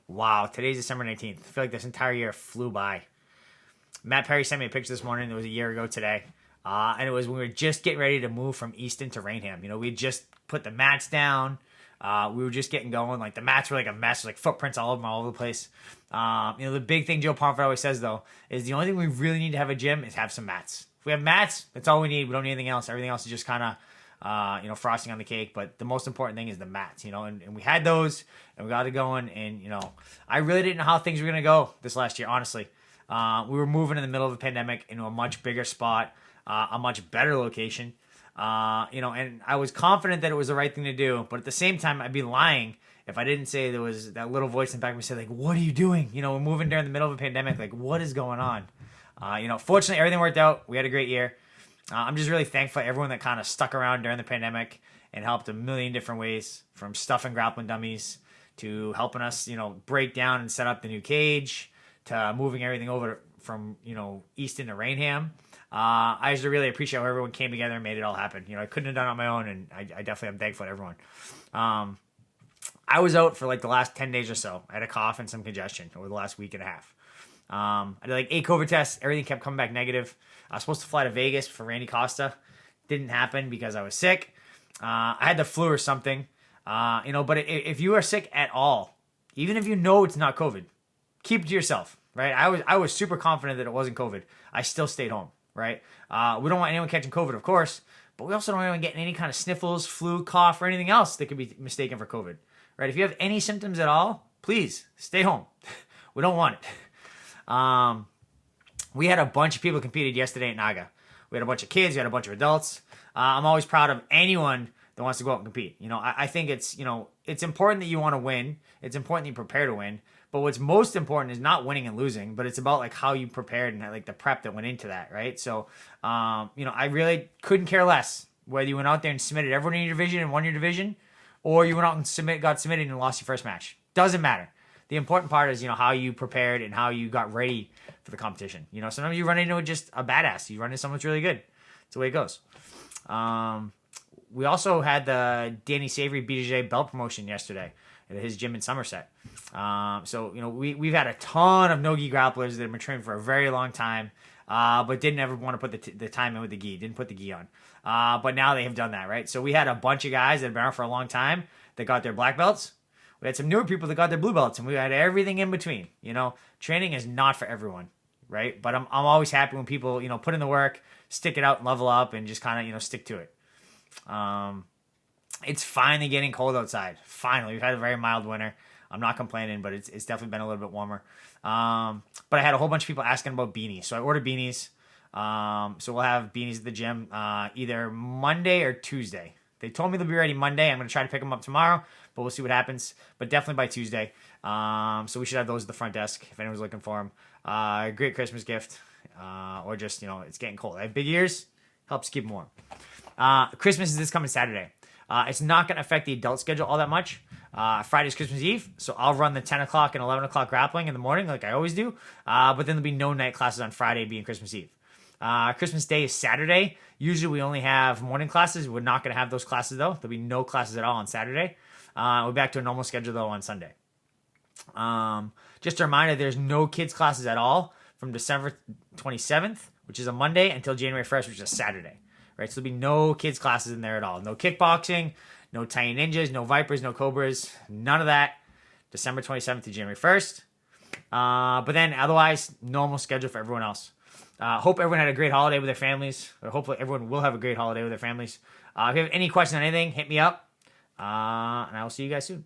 Wow, today's December 19th. I feel like this entire year flew by. Matt Perry sent me a picture this morning. It was a year ago today. And it was when we were just getting ready to move from Easton to Raynham. We just put the mats down. We were just getting going. Like, the mats were like a mess, like footprints all over the place. The big thing Joe Pomfret always says, though, is the only thing we really need to have a gym is have some mats. If we have mats, that's all we need. We don't need anything else. Everything else is just kind of frosting on the cake. But the most important thing is the mats, and we had those and we got it going. And, I really didn't know how things were going to go this last year, honestly. We were moving in the middle of a pandemic into a much bigger spot, a much better location. And I was confident that it was the right thing to do. But at the same time, I'd be lying if I didn't say there was that little voice in the back of me said, like, what are you doing? We're moving during the middle of a pandemic. Like, what is going on? Fortunately, everything worked out. We had a great year. I'm just really thankful for everyone that kind of stuck around during the pandemic and helped a million different ways, from stuffing grappling dummies to helping us, break down and set up the new cage to moving everything over from, Easton to Raynham. I just really appreciate how everyone came together and made it all happen. I couldn't have done it on my own, and I definitely am thankful to everyone. I was out for like the last 10 days or so. I had a cough and some congestion over the last week and a half. I did like 8 COVID tests. Everything kept coming back negative. I was supposed to fly to Vegas for Randy Costa. Didn't happen because I was sick. I had the flu or something. But if you are sick at all, even if you know it's not COVID, keep it to yourself, right? I was super confident that it wasn't COVID. I still stayed home, right? We don't want anyone catching COVID, of course, but we also don't want anyone getting any kind of sniffles, flu, cough, or anything else that could be mistaken for COVID, right? If you have any symptoms at all, please stay home. We don't want it. We had a bunch of people competed yesterday at Naga. We had a bunch of kids. We had a bunch of adults. I'm always proud of anyone that wants to go out and compete. I think it's important that you want to win. It's important that you prepare to win. But what's most important is not winning and losing, but it's about like how you prepared and like the prep that went into that, right? So, I really couldn't care less whether you went out there and submitted everyone in your division and won your division, or you went out and got submitted and lost your first match. Doesn't matter. The important part is, how you prepared and how you got ready for the competition. Sometimes you run into just a badass. You run into someone that's really good. That's the way it goes. We also had the Danny Savory BJJ belt promotion yesterday at his gym in Somerset. We've had a ton of no-gi grapplers that have been training for a very long time, but didn't ever want to put the time in with the gi. Didn't put the gi on. But now they have done that, right? So we had a bunch of guys that have been around for a long time that got their black belts. We had some newer people that got their blue belts, and we had everything in between. Training is not for everyone, right? But I'm always happy when people, put in the work, stick it out and level up and just kind of, stick to it. It's finally getting cold outside. Finally. We've had a very mild winter. I'm not complaining, but it's definitely been a little bit warmer. But I had a whole bunch of people asking about beanies. So I ordered beanies. So we'll have beanies at the gym either Monday or Tuesday. They told me they'll be ready Monday. I'm going to try to pick them up tomorrow, but we'll see what happens. But definitely by Tuesday. So we should have those at the front desk if anyone's looking for them. Great Christmas gift. Or just, it's getting cold. I have big ears. Helps keep them warm. Christmas is this coming Saturday. It's not going to affect the adult schedule all that much. Friday's Christmas Eve, so I'll run the 10 o'clock and 11 o'clock grappling in the morning like I always do. But then there'll be no night classes on Friday being Christmas Eve. Christmas Day is Saturday. Usually we only have morning classes. We're not going to have those classes, though. There'll be no classes at all on Saturday. We're back to a normal schedule, though, on Sunday. Just a reminder, there's no kids classes at all from December 27th, which is a Monday, until January 1st, which is a Saturday. Right? So there'll be no kids classes in there at all. No kickboxing, no tiny ninjas, no vipers, no cobras, none of that. December 27th to January 1st. But then otherwise, normal schedule for everyone else. Hope everyone had a great holiday with their families. Or hopefully everyone will have a great holiday with their families. If you have any questions on anything, hit me up. And I will see you guys soon.